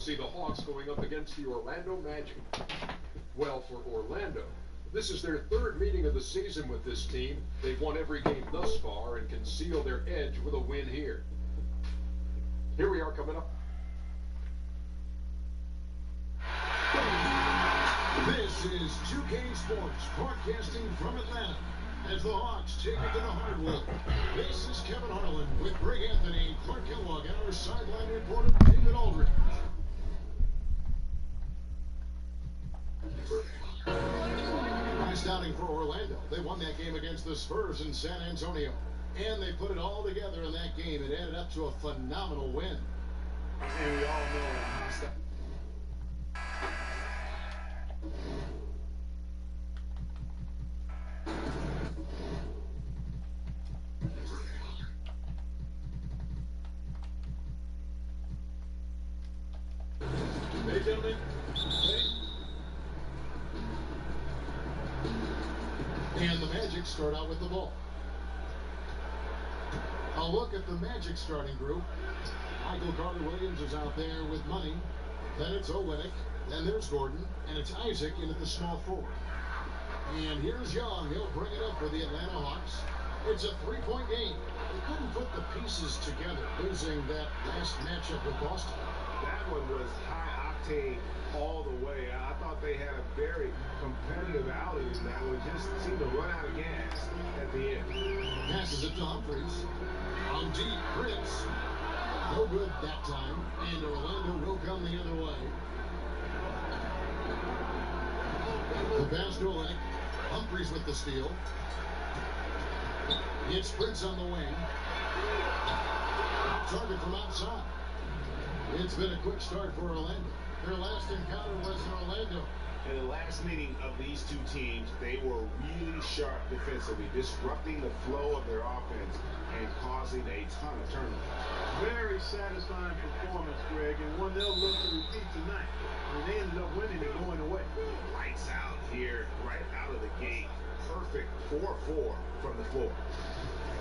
See the Hawks going up against the Orlando Magic. Well, for Orlando, this is their third meeting of the season with this team. They've won every game thus far and can seal their edge with a win here. Here we are coming up. This is 2K Sports broadcasting from Atlanta as the Hawks take it to the hardwood. This is Kevin Harlan with Greg Anthony, Clark Kellogg, and our sideline reporter David Aldridge. Nice outing for Orlando. They won that game against the Spurs in San Antonio. And they put it all together in that game. It added up to a phenomenal win. And we all know Hey, gentlemen. And the Magic start out with the ball. A look at the Magic starting group. Michael Carter-Williams is out there with money. Then it's Olynyk. Then there's Gordon. And it's Isaac into the small forward. And here's Young. He'll bring it up for the Atlanta Hawks. It's a three-point game. They couldn't put the pieces together, losing that last matchup with Boston. That one was high octane all the way. I thought they had a very competitive outing that would just seem to run out of gas at the end. Passes it to Humphries. On deep, Prince. No good that time. And Orlando will come the other way. The pass to Olynyk. Humphries with the steal. It's Prince on the wing. Target from outside. It's been a quick start for Orlando. Their last encounter was in Orlando. In the last meeting of these two teams, they were really sharp defensively, disrupting the flow of their offense and causing a ton of turnovers. Very satisfying performance, Greg, and one they'll look to repeat tonight. And they ended up winning and going away. Lights out here, right out of the gate. Perfect 4-4 from the floor.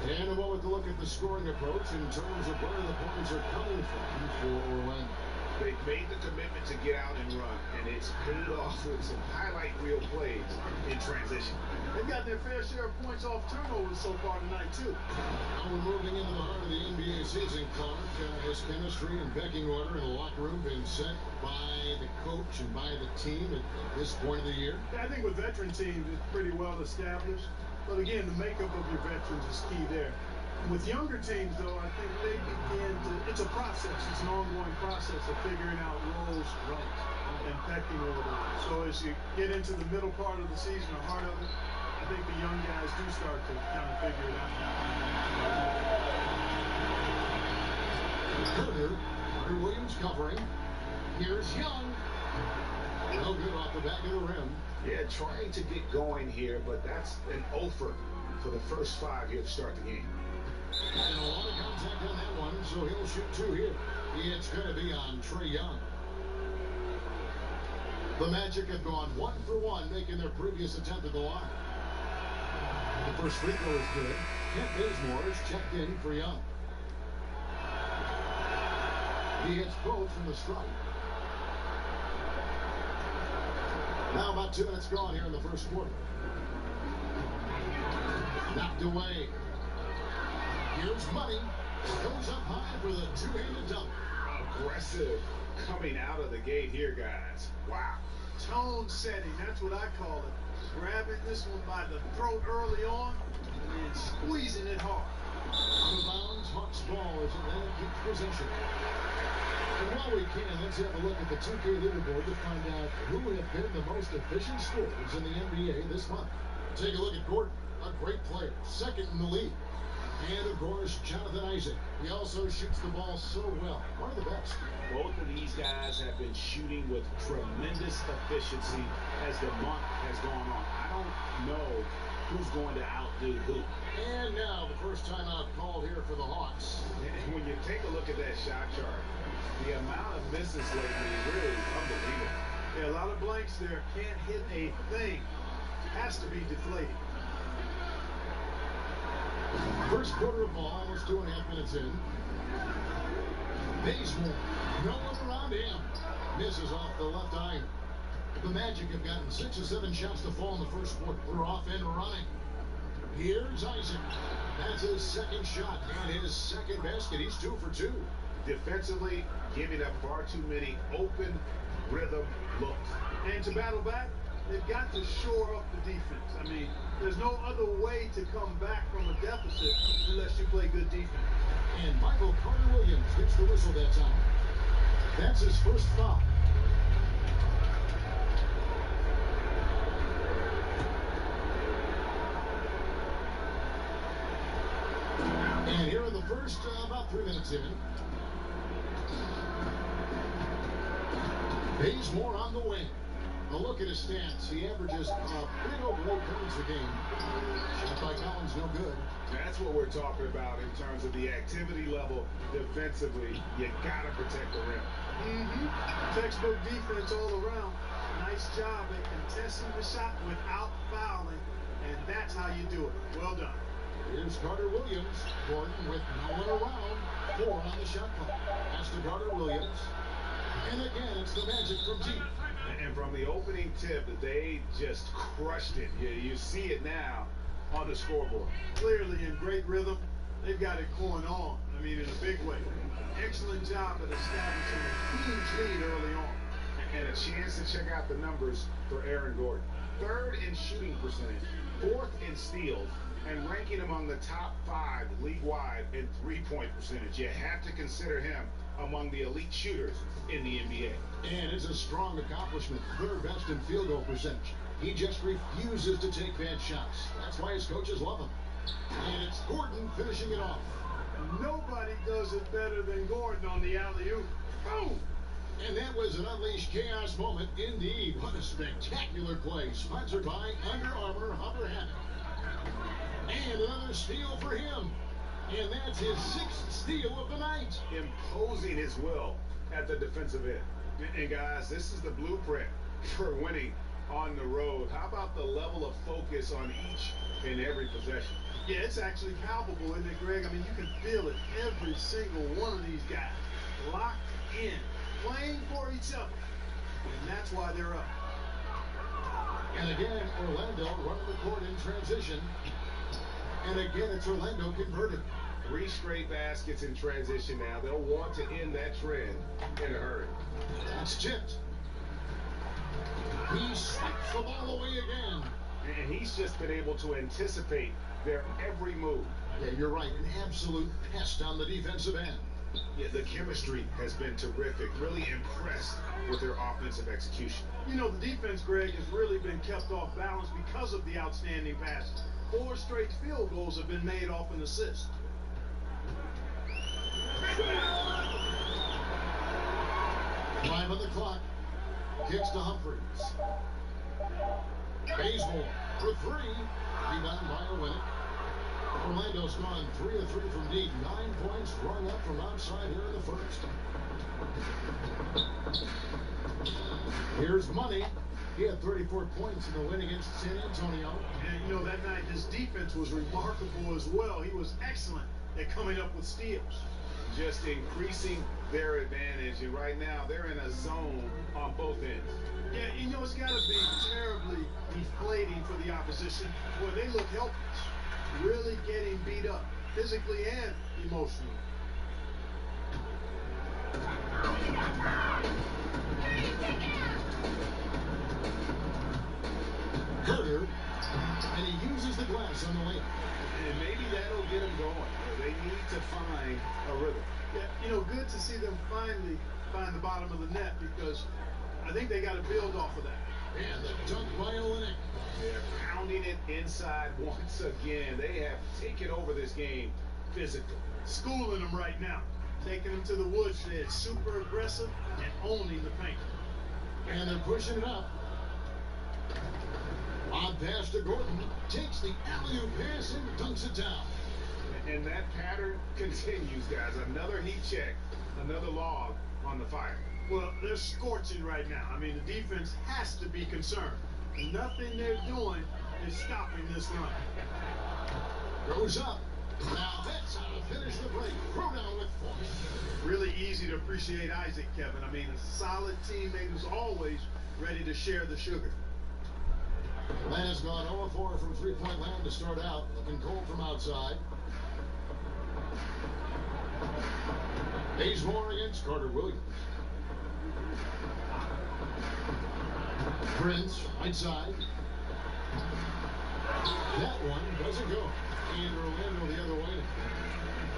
And a moment to look at the scoring approach in terms of where the points are coming from for Orlando. They've made the commitment to get out and run, and it's paid off with some highlight reel plays in transition. They've got their fair share of points off turnovers so far tonight, too. Now we're moving into the heart of the NBA season, Clark. His chemistry and pecking order in the locker room been set by the coach and by the team at this point of the year? Yeah, I think with veteran teams, it's pretty well established. But again, the makeup of your veterans is key there. With younger teams, though, I think they begin to, it's a process. It's an ongoing process of figuring out roles, runs, and pecking order. So as you get into the middle part of the season, the heart of it, I think the young guys do start to kind of figure it out. Carter-Williams covering. Here's Young. No good off the back of the rim. Yeah, trying to get going here, but that's an offer for the first five here to start the game. And a lot of contact on that one, so he'll shoot two here. It's going to be on Trae Young. The Magic have gone 1 for 1, making their previous attempt at the line. The first free throw is good. Kent Bazemore is checked in for Young. He hits both from the stripe. Now about 2 minutes gone here in the first quarter. Knocked away. Here's Money. Goes up high for the two-handed dunk. Aggressive coming out of the gate here, guys. Wow. Tone setting, that's what I call it. Grabbing this one by the throat early on and then squeezing it hard. Out of bounds, Hawks ball as Atlanta keeps possession. And while we can, let's have a look at the 2K leaderboard to find out who have been the most efficient scorers in the NBA this month. Take a look at Gordon, a great player, second in the league. And, of course, Jonathan Isaac. He also shoots the ball so well. One of the best. Both of these guys have been shooting with tremendous efficiency as the month has gone on. I don't know who's going to outdo who. And now the first timeout called here for the Hawks. And when you take a look at that shot chart, the amount of misses lately really unbelievable. Yeah, a lot of blanks there. Can't hit a thing. Has to be deflated. First quarter of ball, almost 2.5 minutes in. Bazemore, no one around going to him. Misses off the left eye. The Magic have gotten 6 or 7 shots to fall in the first quarter. They're off and running. Here's Isaac. That's his second shot and his second basket. He's 2 for 2. Defensively, giving up far too many open rhythm looks. And to battle back, they've got to shore up the defense. I mean, there's no other way to come back from a deficit unless you play good defense. And Michael Carter-Williams gets the whistle that time. That's his first foul. And here in the first, about 3 minutes in. Bazemore on the wing. A look at his stats. He averages a bit over 8 points a game. Shot by Collins, no good. That's what we're talking about in terms of the activity level defensively. You gotta protect the rim. Textbook defense all around. Nice job at contesting the shot without fouling, and that's how you do it. Well done. Here's Carter-Williams. Gordon with no one around. 4 on the shot clock. Pass to Carter-Williams. And again, it's the Magic from deep. And from the opening tip, they just crushed it. You see it now on the scoreboard. Clearly in great rhythm. They've got it going on. I mean, in a big way. Excellent job at establishing a huge lead early on. And a chance to check out the numbers for Aaron Gordon. 3rd in shooting percentage, 4th in steals, and ranking among the top 5 league-wide in three-point percentage. You have to consider him among the elite shooters in the NBA. And it's a strong accomplishment. 3rd best in field goal percentage. He just refuses to take bad shots. That's why his coaches love him. And it's Gordon finishing it off. Nobody does it better than Gordon on the alley-oop. Boom! And that was an unleashed chaos moment indeed. What a spectacular play. Sponsored by Under Armour Hover Hammock. And another steal for him. And that's his 6th steal of the night. Imposing his will at the defensive end. And guys, this is the blueprint for winning on the road. How about the level of focus on each and every possession? Yeah, it's actually palpable, isn't it, Greg? I mean, you can feel it. Every single one of these guys locked in, playing for each other. And that's why they're up. And again, Orlando running the court in transition. And again, it's Orlando converted. 3 straight baskets in transition now. They'll want to end that trend in a hurry. That's tipped. He swipes the ball away again. And he's just been able to anticipate their every move. Yeah, you're right. An absolute pest on the defensive end. Yeah, the chemistry has been terrific. Really impressed with their offensive execution. You know, the defense, Greg, has really been kept off balance because of the outstanding passes. 4 straight field goals have been made off an assist. 5 on the clock. Kicks to Humphries. Bazemore for 3. Rebound by Olynyk. Orlando's gone 3 of 3 from deep. 9 points rung up from outside here in the first. Here's Money. He had 34 points in the win against San Antonio. And, you know, that night his defense was remarkable as well. He was excellent at coming up with steals. Just increasing their advantage. And right now, they're in a zone on both ends. Yeah, you know, it's got to be terribly deflating for the opposition. Boy, they look helpless. Really getting beat up, physically and emotionally. Carter, and he uses the glass on the lane. And maybe that'll get them going. They need to find a rhythm. Yeah, you know, good to see them finally find the bottom of the net because I think they got to build off of that. And the dunk by Olynyk. They're pounding it inside once again. They have taken over this game physically. Schooling them right now. Taking them to the woodshed. Super aggressive and owning the paint. And they're pushing it up. On pass to Gordon. Takes the alley-oop pass and dunks it down. And that pattern continues, guys. Another heat check. Another log on the fire. Well, they're scorching right now. I mean, the defense has to be concerned. Nothing they're doing is stopping this run. Goes up. Now that's how to finish the break. Throw down with force. Really easy to appreciate Isaac, Kevin. I mean, a solid teammate who's always ready to share the sugar. Len has gone 0-4 from three-point land to start out. Looking cold from outside. Bazemore against Carter Williams. Prince, right side. That one doesn't go. And Orlando the other way.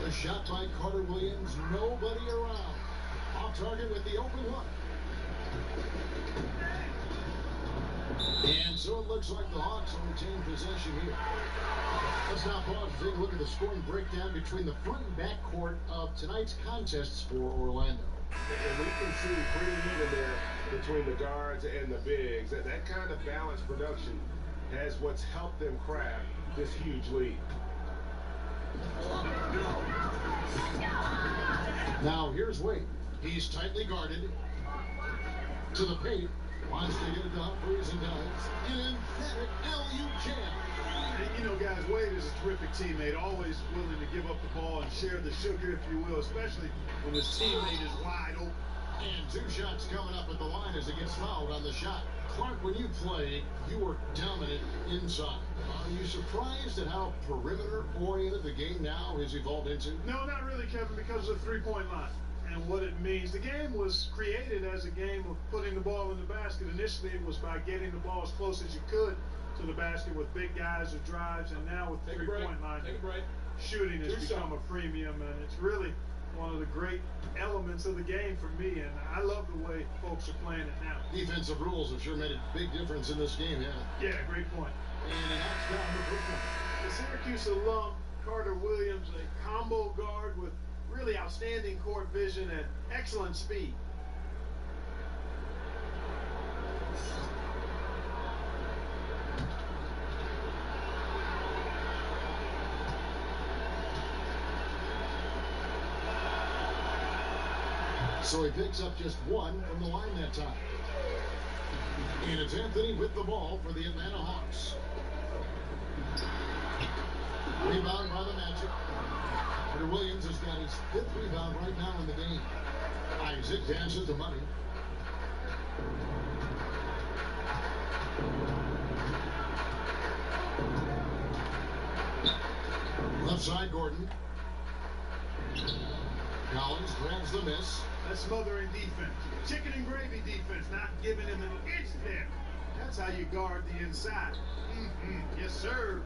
The shot by Carter Williams, nobody around. Off target with the open look. And so it looks like the Hawks will retain possession here. Let's now pause and take a look at the scoring breakdown between the front and back court of tonight's contests for Orlando. And we can see pretty even there between the guards and the bigs. That kind of balanced production has what's helped them craft this huge lead. Now here's Wade. He's tightly guarded to the paint. Wants to get it to Humphries and does. An emphatic LU jam. And you know, guys, Wade is a terrific teammate, always willing to give up the ball and share the sugar, if you will, especially when his teammate is wide open. And two shots coming up at the line as he gets fouled on the shot. Clark, when you play, you were dominant inside. Are you surprised at how perimeter-oriented the game now has evolved into? No, not really, Kevin, because of the three-point line and what it means. The game was created as a game of putting the ball in the basket. Initially, it was by getting the ball as close as you could to the basket with big guys or drives, and now with the three-point line, shooting has become a premium, and it's really one of the great elements of the game for me, and I love the way folks are playing it now. Defensive rules have sure made a big difference in this game, yeah. Yeah, great point. And an axe down the Brooklyn. The Syracuse alum, Carter Williams, a combo guard with really outstanding court vision and excellent speed. So he picks up just one from the line that time. And it's Anthony with the ball for the Atlanta Hawks. Rebound by the Magic. Carter Williams has got his fifth rebound right now in the game. Isaac dances the money. Left side, Gordon. Collins grabs the miss. That's smothering defense. Chicken and gravy defense, not giving him an inch there. That's how you guard the inside. Yes, sir.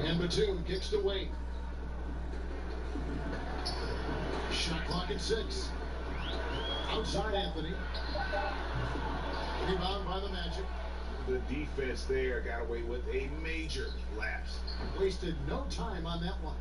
And Batum kicks to Wade. Shot clock at 6. Outside Anthony. Rebound by the Magic. The defense there got away with a major lapse. Wasted no time on that one.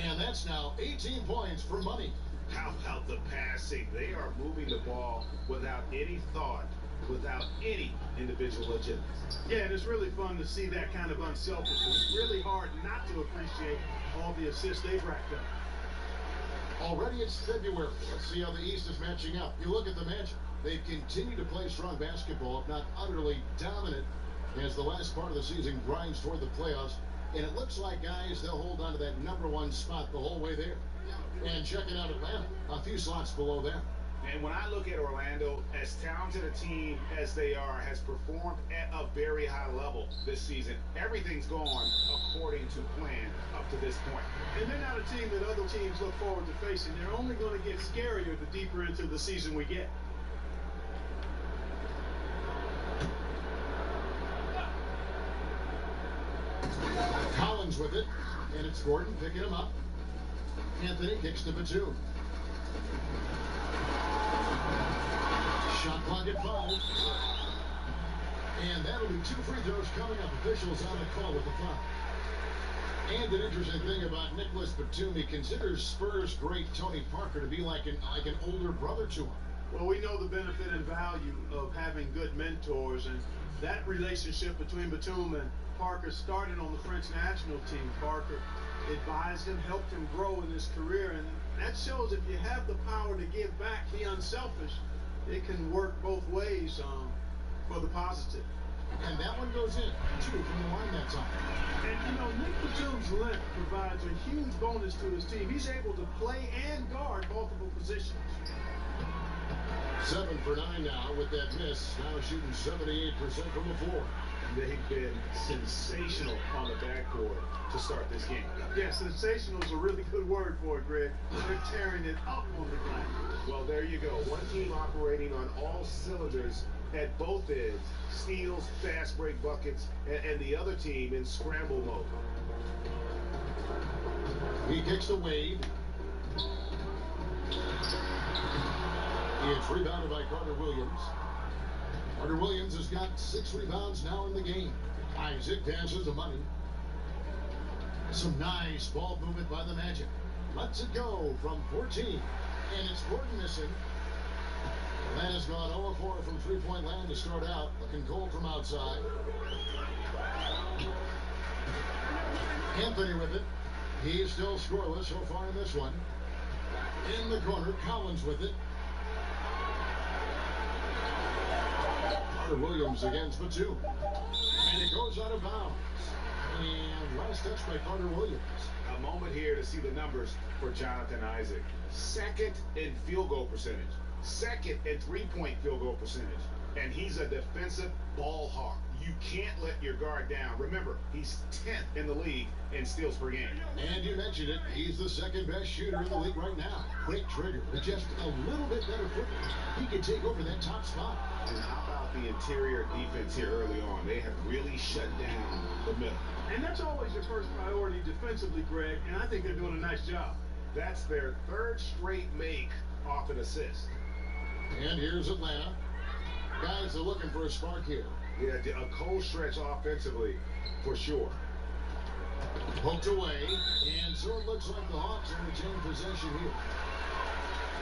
And that's now 18 points for Money. How about the passing? They are moving the ball without any thought, without any individual agenda. Yeah, and it's really fun to see that kind of unselfishness. Really hard not to appreciate all the assists they've racked up. Already it's February. Let's see how the East is matching up. You look at the Magic. They've continued to play strong basketball, if not utterly dominant, as the last part of the season grinds toward the playoffs. And it looks like, guys, they'll hold on to that #1 spot the whole way there. And checking out Atlanta, a few slots below them. And when I look at Orlando, as talented a team as they are, has performed at a very high level this season. Everything's gone according to plan up to this point. And they're not a team that other teams look forward to facing. They're only going to get scarier the deeper into the season we get. Collins with it, and it's Gordon picking him up. Anthony kicks to Batum. Shot clock at 5. And that'll be 2 free throws coming up. Officials on the call with the foul. And an interesting thing about Nicholas Batum, he considers Spurs great Tony Parker to be like an older brother to him. Well, we know the benefit and value of having good mentors, and that relationship between Batum and Parker started on the French national team. Parker advised him, helped him grow in his career, and that shows if you have the power to give back, be unselfish, it can work both ways for the positive. And that one goes in. 2 from the line that time. And, you know, Nick Batum's length provides a huge bonus to his team. He's able to play and guard multiple positions. 7 for 9 now with that miss. Now shooting 78% from the floor. They've been sensational on the backcourt to start this game. Yeah, sensational is a really good word for it, Greg. They're tearing it up on the glass. Well, there you go. One team operating on all cylinders at both ends. Steals, fast break buckets, and the other team in scramble mode. He kicks to Wade. It's rebounded by Carter Williams. Carter Williams has got 6 rebounds now in the game. Isaac dances the money. Some nice ball movement by the Magic. Lets it go from 14. And it's Gordon missing. Man has gone 0-4 from three-point land to start out. Looking cold from outside. Anthony with it. He's still scoreless so far in this one. In the corner, Collins with it. Carter Williams against Batum. And it goes out of bounds. And last touch by Carter Williams. A moment here to see the numbers for Jonathan Isaac. 2nd in field goal percentage. 2nd in three-point field goal percentage. And he's a defensive ball hawk. You can't let your guard down. Remember, he's 10th in the league in steals per game. And you mentioned it, he's the 2nd best shooter in the league right now. Quick trigger, with just a little bit better footwork. He can take over that top spot. And how about the interior defense here early on? They have really shut down the middle. And that's always your first priority defensively, Greg, and I think they're doing a nice job. That's their 3rd straight make off an assist. And here's Atlanta. Guys are looking for a spark here. Yeah, a cold stretch offensively, for sure. Poked away, and so it looks like the Hawks are retaining possession here.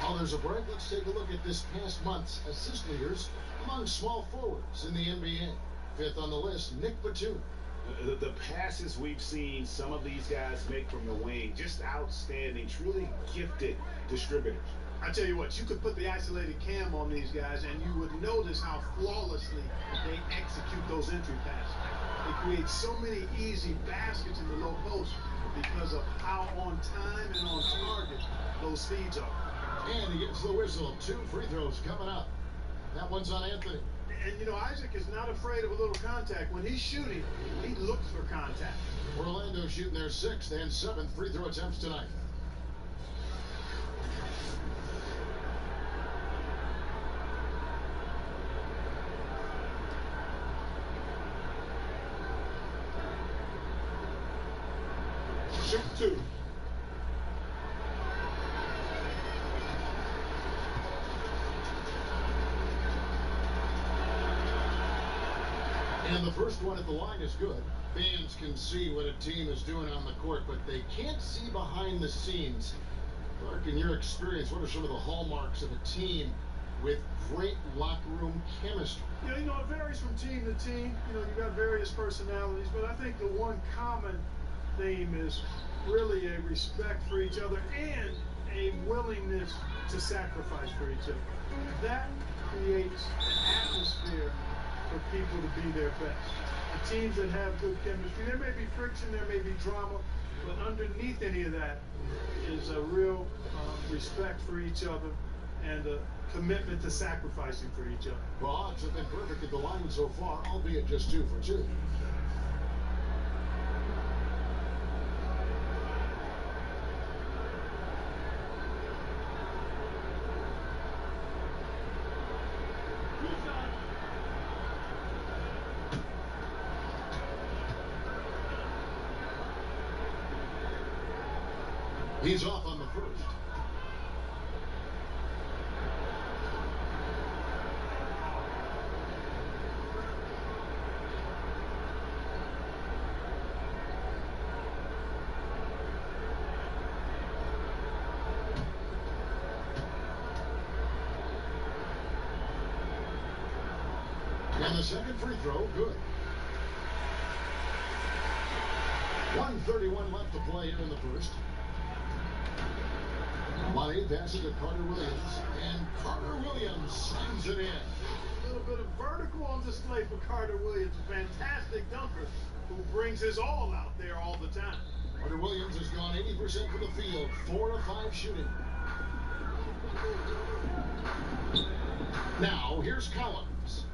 While there's a break, let's take a look at this past month's assist leaders among small forwards in the NBA. 5th on the list, Nick Batum. The passes we've seen some of these guys make from the wing, just outstanding, truly gifted distributors. I tell you what, you could put the isolated cam on these guys and you would notice how flawlessly they execute those entry passes. They create so many easy baskets in the low post because of how on time and on target those feeds are. And he gets the whistle. 2 free throws coming up. That one's on Anthony. And, you know, Isaac is not afraid of a little contact. When he's shooting, he looks for contact. Orlando shooting their 6th and 7th free throw attempts tonight. Shoot 2. And the first one at the line is good. Fans can see what a team is doing on the court, but they can't see behind the scenes. Clark, in your experience, what are some of the hallmarks of a team with great locker room chemistry? Yeah, you know, it varies from team to team. You know, you got various personalities, but I think the one common theme is really a respect for each other and a willingness to sacrifice for each other. That creates an atmosphere for people to be their best. The teams that have good chemistry, there may be friction, there may be drama, but underneath any of that is a real respect for each other and a commitment to sacrificing for each other. Well, Hawks have been perfect at the line so far, albeit just 2 for 2. He's off on the first. And the second free throw, good. 1:31 left to play here in the first. Money passes to Carter Williams, and Carter Williams slams it in. A little bit of vertical on display for Carter Williams, a fantastic dunker who brings his all out there all the time. Carter Williams has gone 80% from the field, 4 of 5 shooting. Now, here's Collins.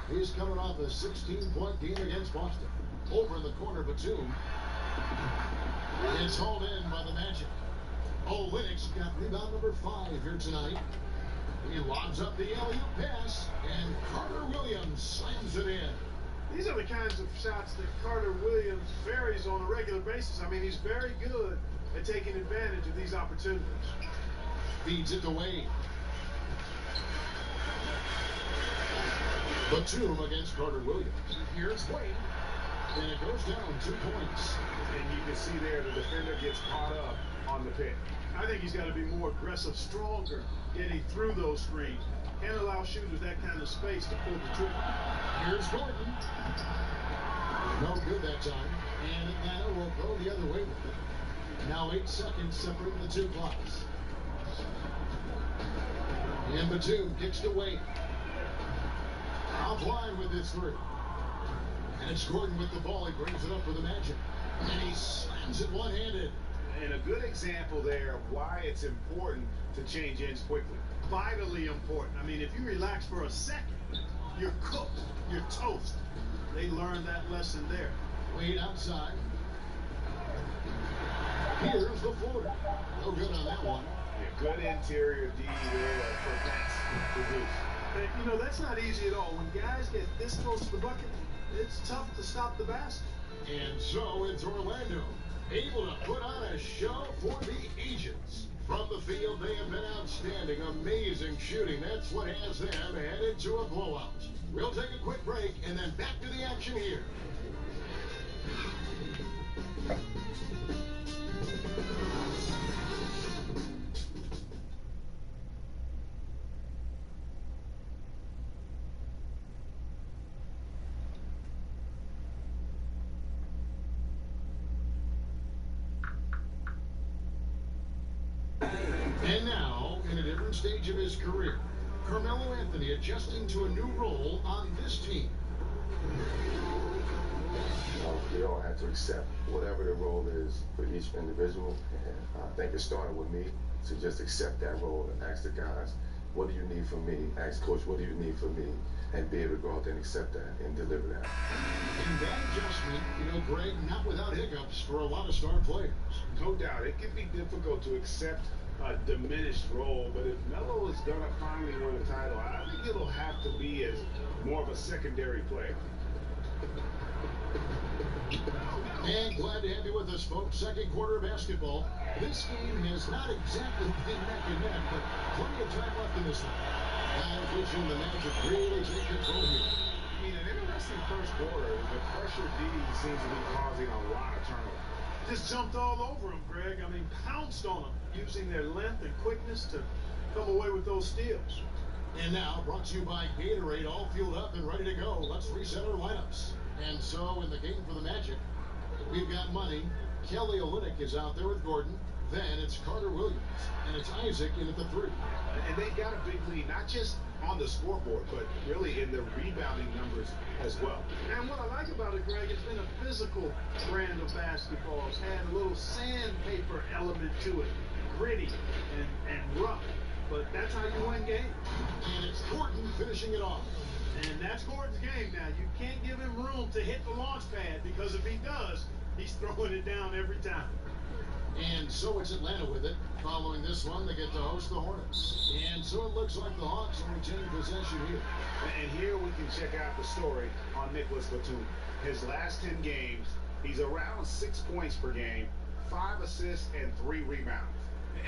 He's coming off a 16-point game against Boston. Over in the corner, Batum. It's hauled in by the Magic. Linux got rebound number 5 here tonight. He lobs up the alley-oop pass, and Carter Williams slams it in. These are the kinds of shots that Carter Williams varies on a regular basis. I mean, he's very good at taking advantage of these opportunities. Feeds it to Wade. Batum against Carter Williams. Here's Wade. And it goes down 2 points. And you can see there the defender gets caught up on the pick. I think he's got to be more aggressive, stronger, getting through those screens. Can't allow shooters that kind of space to pull the trigger. Here's Gordon. No good that time. And Atlanta will go the other way with it. Now 8 seconds separating the two clocks. And Batum kicks to Wade. Out wide with his 3. And it's Gordon with the ball. He brings it up for the Magic. And he slams it one-handed. And a good example there of why it's important to change ends quickly. Vitally important. I mean, if you relax for a second, you're cooked. You're toast. They learned that lesson there. Wade outside. Here's the floater. No good on that one. Yeah, good interior D there for Pence to produce. And, you know, that's not easy at all. When guys get this close to the bucket, it's tough to stop the basket. And so it's Orlando, able to put on a show for the Asians. From the field, they have been outstanding, amazing shooting. That's what has them headed to a blowout. We'll take a quick break and then back to the action here. And now, in a different stage of his career, Carmelo Anthony adjusting to a new role on this team. We all have to accept whatever the role is for each individual, and I think it started with me to just accept that role and ask the guys, what do you need from me? Ask Coach, what do you need from me? And be able to go out there and accept that and deliver that. And that adjustment, you know, Greg, not without hiccups for a lot of star players. No doubt, it can be difficult to accept a diminished role, but if Melo is going to finally win a title, I think it'll have to be as more of a secondary player. And glad to have you with us, folks. Second quarter of basketball. This game has not exactly been neck and neck, but plenty of time left in this one. Now, pushing the Magic really take control here. I mean, an interesting first quarter. The pressure D seems to be causing a lot of turnover. Just jumped all over him, Greg. I mean, pounced on him, using their length and quickness to come away with those steals. And now, brought to you by Gatorade, all fueled up and ready to go. Let's reset our lineups. And so, in the game for the Magic, we've got money. Kelly Olynyk is out there with Gordon. Then it's Carter Williams, and it's Isaac in at the 3. And they got a big lead, not just on the scoreboard, but really in the rebounding numbers as well. And what I like about it, Greg, it's been a physical brand of basketball. It's had a little sandpaper element to it, gritty and rough. But that's how you win games. And it's Gordon finishing it off. And that's Gordon's game now. You can't give him room to hit the launch pad, because if he does, he's throwing it down every time. And so it's Atlanta with it. Following this one, they get to host the Hornets. And so it looks like the Hawks are retaining possession here. And here we can check out the story on Nicholas Batum. His last 10 games, he's around 6 points per game, 5 assists, and 3 rebounds.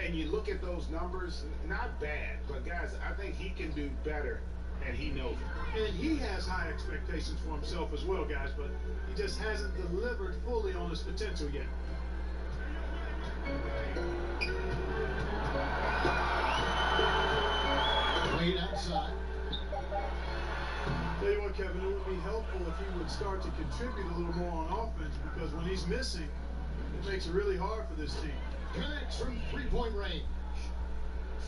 And you look at those numbers, not bad, but guys, I think he can do better, and he knows it. And he has high expectations for himself as well, guys, but he just hasn't delivered fully on his potential yet. Wade outside. Tell you what, Kevin, it would be helpful if he would start to contribute a little more on offense, because when he's missing, it makes it really hard for this team. Connects from 3-point range.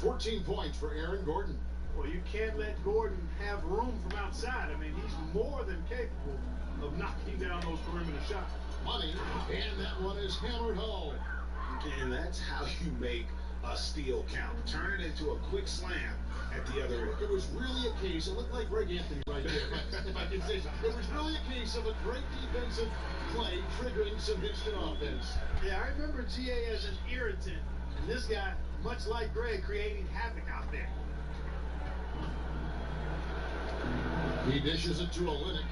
14 points for Aaron Gordon. Well, you can't let Gordon have room from outside. I mean, he's more than capable of knocking down those perimeter shots. Money, and that one is hammered home. And that's how you make a steal count. Turn it into a quick slam at the other end. It was really a case, it looked like Greg Anthony right there, if I can say so. It was really a case of a great defensive play triggering some instant offense. Yeah, I remember GA as an irritant. And this guy, much like Greg, creating havoc out there. He dishes it to Olynyk.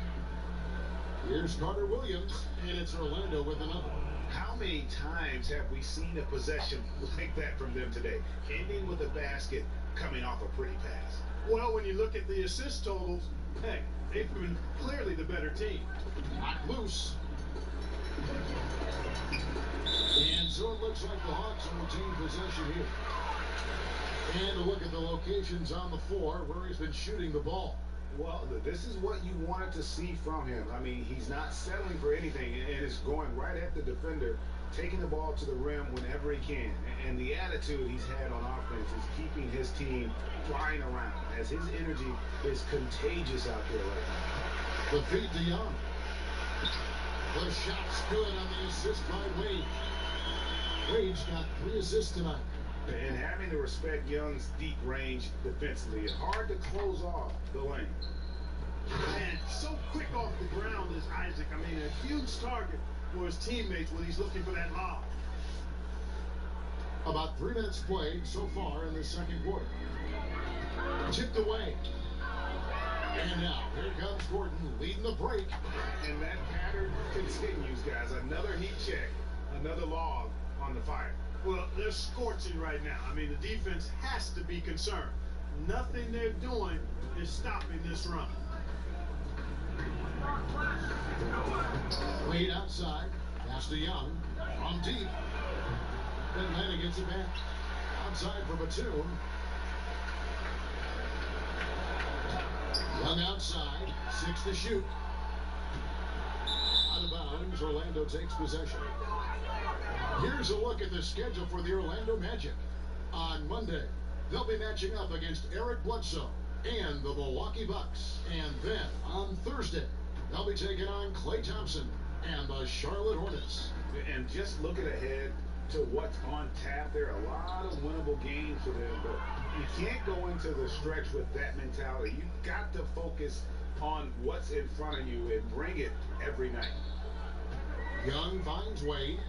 Here's Carter Williams, and it's Orlando with another. How many times have we seen a possession like that from them today? Ending with a basket, coming off a pretty pass. Well, when you look at the assist totals, hey, they've been clearly the better team. Knocked loose. And so it looks like the Hawks will retain possession here. And a look at the locations on the floor where he's been shooting the ball. Well, this is what you wanted to see from him. I mean, he's not settling for anything, and is going right at the defender, taking the ball to the rim whenever he can. And the attitude he's had on offense is keeping his team flying around, as his energy is contagious out there right now. The feed to Young. The shot's good on the assist by Wade. Wade's got 3 assists tonight. And having to respect Young's deep range defensively, it's hard to close off the lane. Man, so quick off the ground is Isaac. I mean, a huge target for his teammates when he's looking for that lob. About 3 minutes played so far in the second quarter. Chipped away. And now, here comes Gordon leading the break. And that pattern continues, guys. Another heat check, another log on the fire. Well, they're scorching right now. I mean, the defense has to be concerned. Nothing they're doing is stopping this run. Wade outside. Pass to Young. From deep. Atlanta gets it back. Outside for Batum. Young outside. 6 to shoot. Out of bounds. Orlando takes possession. Here's a look at the schedule for the Orlando Magic. On Monday, they'll be matching up against Eric Bledsoe and the Milwaukee Bucks. And then on Thursday, they'll be taking on Klay Thompson and the Charlotte Hornets. And just looking ahead to what's on tap, there are a lot of winnable games for them, but you can't go into the stretch with that mentality. You've got to focus on what's in front of you and bring it every night. Young finds Wade.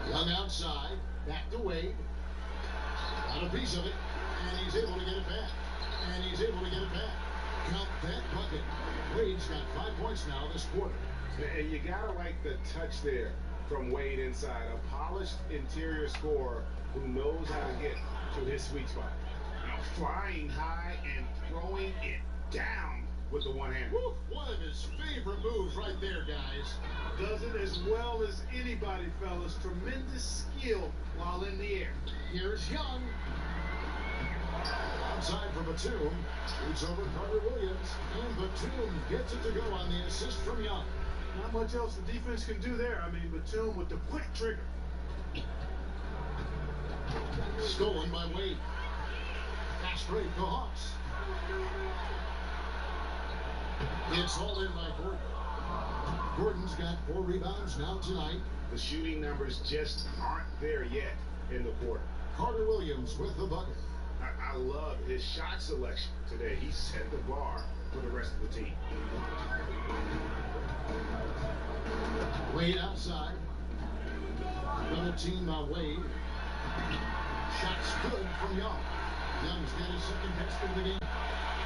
Young outside, back to Wade. Got a piece of it, and he's able to get it back. And he's able to get it back. Count that bucket. Wade's got 5 points now this quarter. And you gotta like the touch there from Wade inside. A polished interior scorer who knows how to get to his sweet spot. Now flying high and throwing it down with the one hand. Woo, one of his favorite moves right there, guys. Does it as well as anybody, fellas. Tremendous skill while in the air. Here's Young. Outside for Batum. It's over Carter Williams. And Batum gets it to go on the assist from Young. Not much else the defense can do there. I mean, Batum with the quick trigger. Stolen by Wade. Fast break, the Hawks. It's hauled in by Gordon. Gordon's got 4 rebounds now tonight. The shooting numbers just aren't there yet in the quarter. Carter Williams with the bucket. I love his shot selection today. He set the bar for the rest of the team. Wade outside. Double team by Wade. Shots good from Young. Young's got his second best of the game.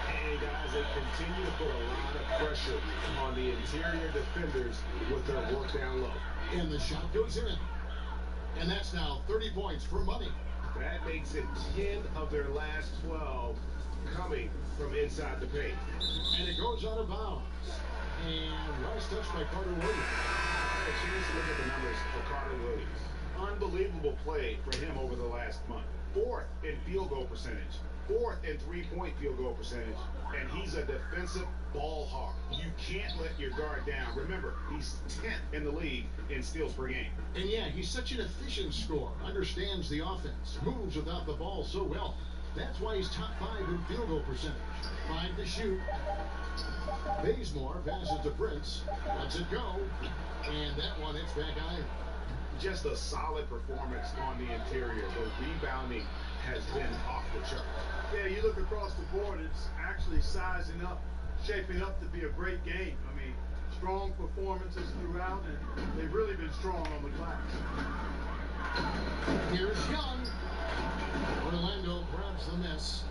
Hey guys, they continue to put a lot of pressure on the interior defenders with their work down low. And the shot goes in. And that's now 30 points for Money. That makes it 10 of their last 12 coming from inside the paint. And it goes out of bounds. And last touch by Carter Williams. I had a chance to look at the numbers for Carter Williams. Unbelievable play for him over the last month. 4th in field goal percentage, 4th in three-point field goal percentage, and he's a defensive ball hawk. You can't let your guard down. Remember, he's 10th in the league in steals per game. And yeah, he's such an efficient scorer, understands the offense, moves without the ball so well. That's why he's top 5 in field goal percentage. 5 to shoot. Bazemore passes to Prince, lets it go, and that one hits back iron. Just a solid performance on the interior. The rebounding has been off the chart. Yeah, you look across the board, it's actually sizing up, shaping up to be a great game. I mean, strong performances throughout, and they've really been strong on the glass. Here's Young. Orlando grabs the miss.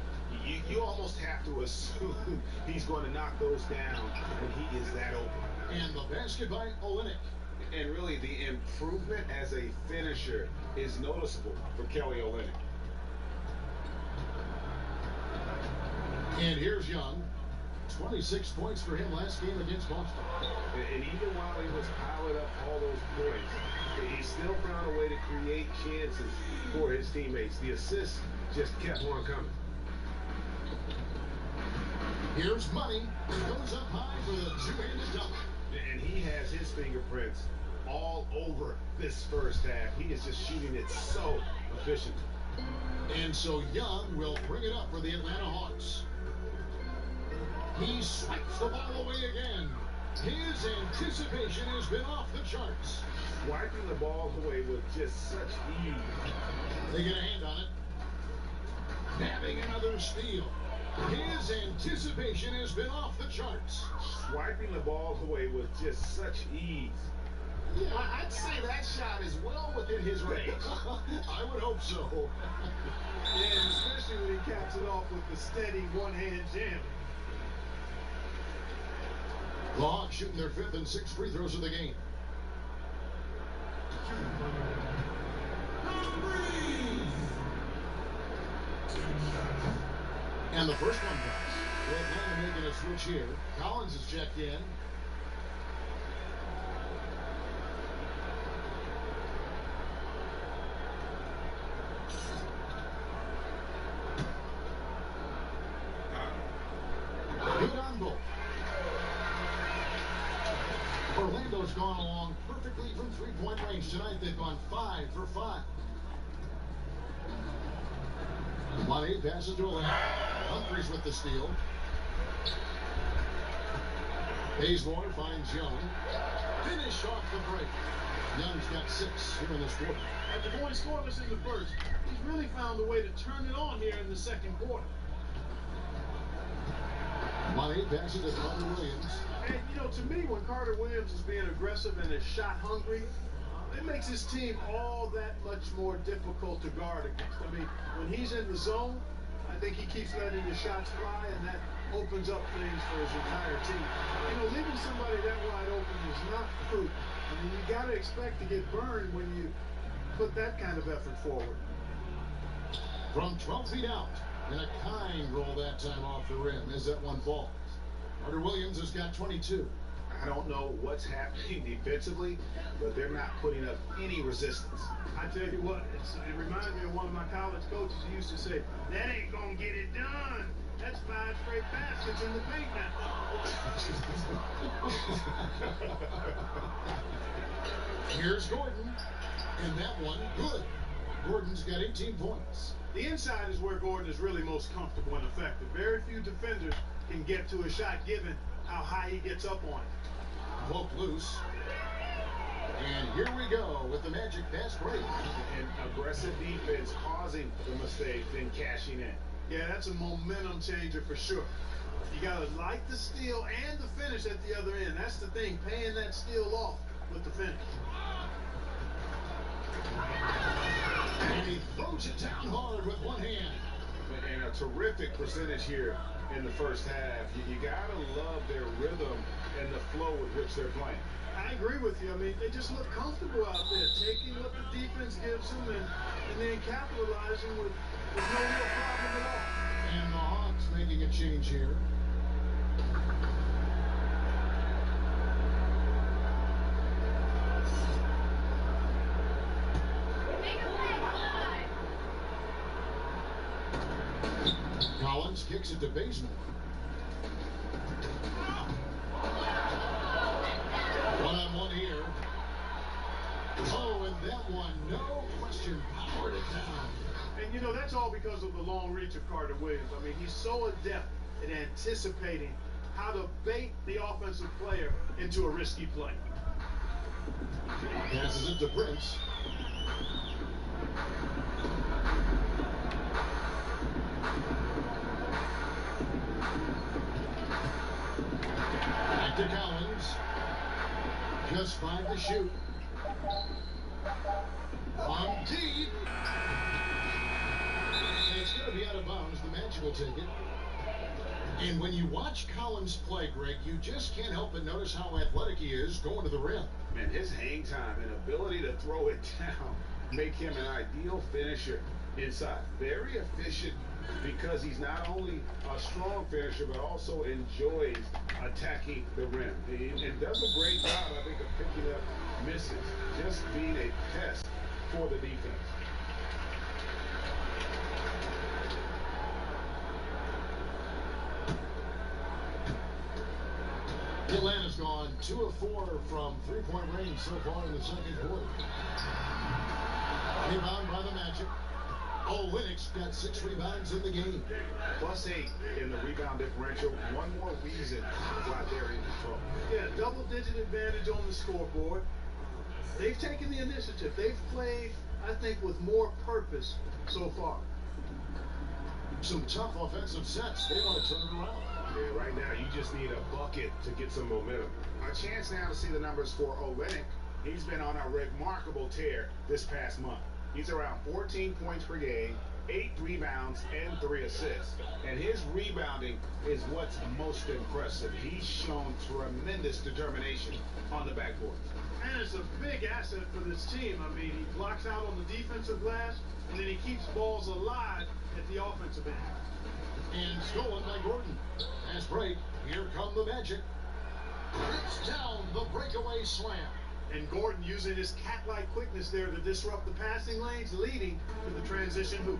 You almost have to assume he's going to knock those down when he is that open. And the basket by Olynyk. And really, the improvement as a finisher is noticeable for Kelly Olynyk. And here's Young. 26 points for him last game against Boston. And even while he was piling up all those points, he still found a way to create chances for his teammates. The assists just kept on coming. Here's Money. Goes up high for the two-handed dunk. And he has his fingerprints all over this first half. He is just shooting it so efficient. And so Young will bring it up for the Atlanta Hawks. He swipes the ball away again. His anticipation has been off the charts. Wiping the ball away with just such ease. They get a hand on it. Nabbing another steal. His anticipation has been off the charts. Swiping the ball away with just such ease. Yeah, I'd say that shot is well within his range. I would hope so. Yeah, especially when he caps it off with the steady one-hand jam. The Hawks shooting their 5th and 6th free throws of the game. And the first one comes. Atlanta making a switch here. Collins is checked in. Good on both. Orlando's gone along perfectly from three-point range tonight. They've gone 5 for 5. Money passes to Orlando. Humphries with the steal. Bazemore finds Young. Finish off the break. Young's got 6 here in this quarter. After going scoreless in the first, he's really found a way to turn it on here in the second quarter. Money passes to Carter Williams. And, you know, to me, when Carter Williams is being aggressive and is shot hungry, it makes his team all that much more difficult to guard against. I mean, when he's in the zone, I think he keeps letting the shots fly, and that opens up things for his entire team. You know, leaving somebody that wide open is not prudent. I mean, you got to expect to get burned when you put that kind of effort forward. From 12 feet out, and a kind roll that time off the rim as that one falls. Carter Williams has got 22. I don't know what's happening defensively, but they're not putting up any resistance. I tell you what, it reminds me of one of my college coaches who used to say, that ain't going to get it done. That's 5 straight baskets in the paint now. Here's Gordon, and that one good. Gordon's got 18 points. The inside is where Gordon is really most comfortable and effective. Very few defenders can get to a shot given how high he gets up on it. Poke loose. And here we go with the Magic fast break. And aggressive defense causing the mistake, then cashing in. Yeah, that's a momentum changer for sure. You got to like the steal and the finish at the other end. That's the thing, paying that steal off with the finish. And he throws it down hard with one hand. And a terrific percentage here in the first half. You got to love their rhythm and the flow with which they're playing. I agree with you. I mean, they just look comfortable out there, taking what the defense gives them and then capitalizing with no real problem at all. And the Hawks making a change here. Collins kicks it to Bazemore. One-on-one here. Oh, and that one, no question, powered it down. And, you know, that's all because of the long reach of Carter Williams. I mean, he's so adept at anticipating how to bait the offensive player into a risky play. Passes it to Prince. Back to Collins. Just 5 to shoot. On deep. It's going to be out of bounds. The Magic will take it. And when you watch Collins play, Greg, you just can't help but notice how athletic he is going to the rim. Man, his hang time and ability to throw it down make him an ideal finisher inside. Very efficient because he's not only a strong finisher, but also enjoys attacking the rim. And does a great job, I think, of picking up misses, just being a pest for the defense. Atlanta's gone 2 of 4 from three-point range so far in the second quarter. Rebound by the Magic. Linux got 6 rebounds in the game. +8 in the rebound differential. One more reason why they're in control. Yeah, double-digit advantage on the scoreboard. They've taken the initiative. They've played, I think, with more purpose so far. Some tough offensive sets. They want to turn it around. Yeah, right now you just need a bucket to get some momentum. A chance now to see the numbers for Olenek. He's been on a remarkable tear this past month. He's around 14 points per game, 8 rebounds, and 3 assists. And his rebounding is what's most impressive. He's shown tremendous determination on the backboard. And it's a big asset for this team. I mean, he blocks out on the defensive glass, and then he keeps balls alive at the offensive end. And stolen by Gordon. Fast break. Here come the Magic. Rips down the breakaway slam. And Gordon using his cat-like quickness there to disrupt the passing lanes, leading to the transition hoop.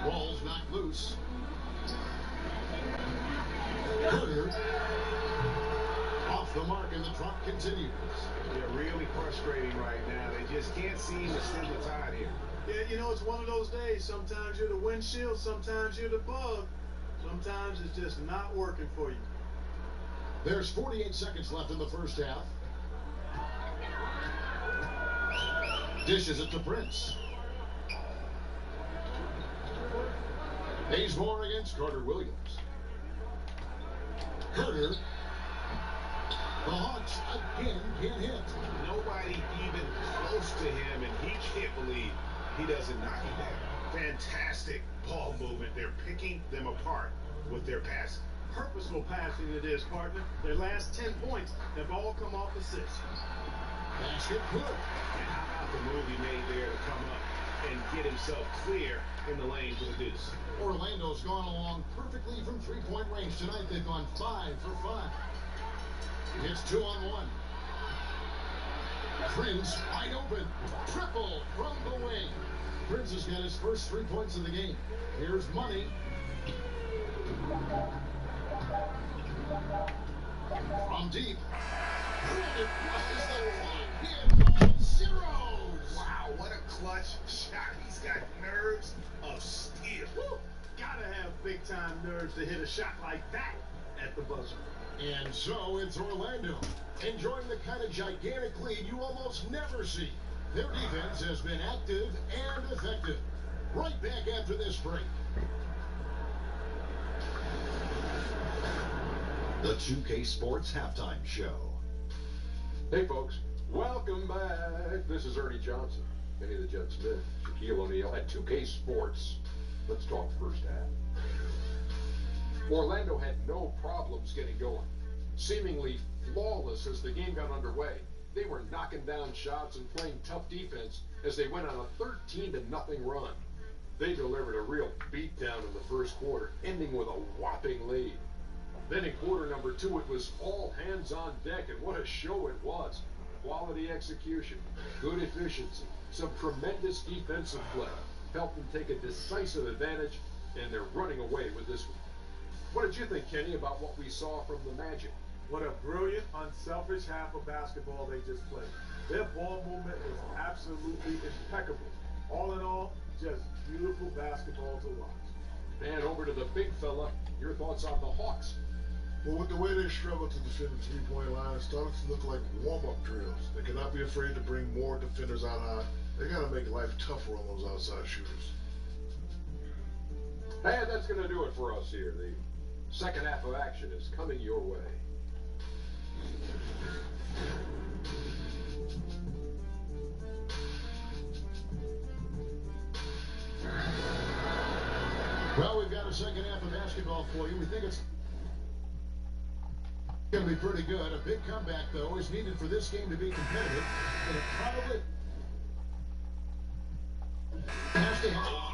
Ball's knocked loose. Carter off the mark, and the drop continues. They're really frustrating right now. They just can't seem to stem the tide here. Yeah, you know, it's one of those days. Sometimes you're the windshield, sometimes you're the bug. Sometimes it's just not working for you. There's 48 seconds left in the first half. Dishes it to Prince. Bazemore against Carter Williams. Carter. The Hawks again can't hit. Nobody even close to him, and he can't believe he doesn't knock it down. Fantastic ball movement. They're picking them apart with their passing. Purposeful passing it is, partner. Their last 10 points have all come off assists. Basket good. And how about the move he made there to come up and get himself clear in the lane for the deuce? Orlando's gone along perfectly from three-point range tonight. They've gone 5 for 5. It's 2-on-1. Prince wide open. Triple from the wing. Prince has got his first 3 points of the game. Here's Money. From deep. It was the one-hit zeros. Wow, what a clutch shot. He's got nerves of steel. Woo. Gotta have big-time nerves to hit a shot like that at the buzzer. And so it's Orlando, enjoying the kind of gigantic lead you almost never see. Their defense has been active and effective. Right back after this break. The 2K Sports Halftime Show. Hey folks, welcome back. This is Ernie Johnson, Benny the Jet Smith, Shaquille O'Neal at 2K Sports. Let's talk first half. Orlando had no problems getting going. Seemingly flawless as the game got underway. They were knocking down shots and playing tough defense as they went on a 13-0 run. They delivered a real beatdown in the first quarter, ending with a whopping lead. Then in quarter number 2, it was all hands on deck, and what a show it was. Quality execution, good efficiency, some tremendous defensive play. helped them take a decisive advantage, and they're running away with this one. What did you think, Kenny, about what we saw from the Magic? What a brilliant, unselfish half of basketball they just played. Their ball movement was absolutely impeccable. All in all, just beautiful basketball to watch. And over to the big fella, your thoughts on the Hawks? Well, with the way they struggle to defend the three-point line, it's starting to look like warm-up drills. They cannot be afraid to bring more defenders out high. They got to make life tougher on those outside shooters. And that's going to do it for us here. The second half of action is coming your way. Well, we've got a second half of basketball for you. We think it's going to be pretty good. A big comeback, though, is needed for this game to be competitive. And it probably has to happen.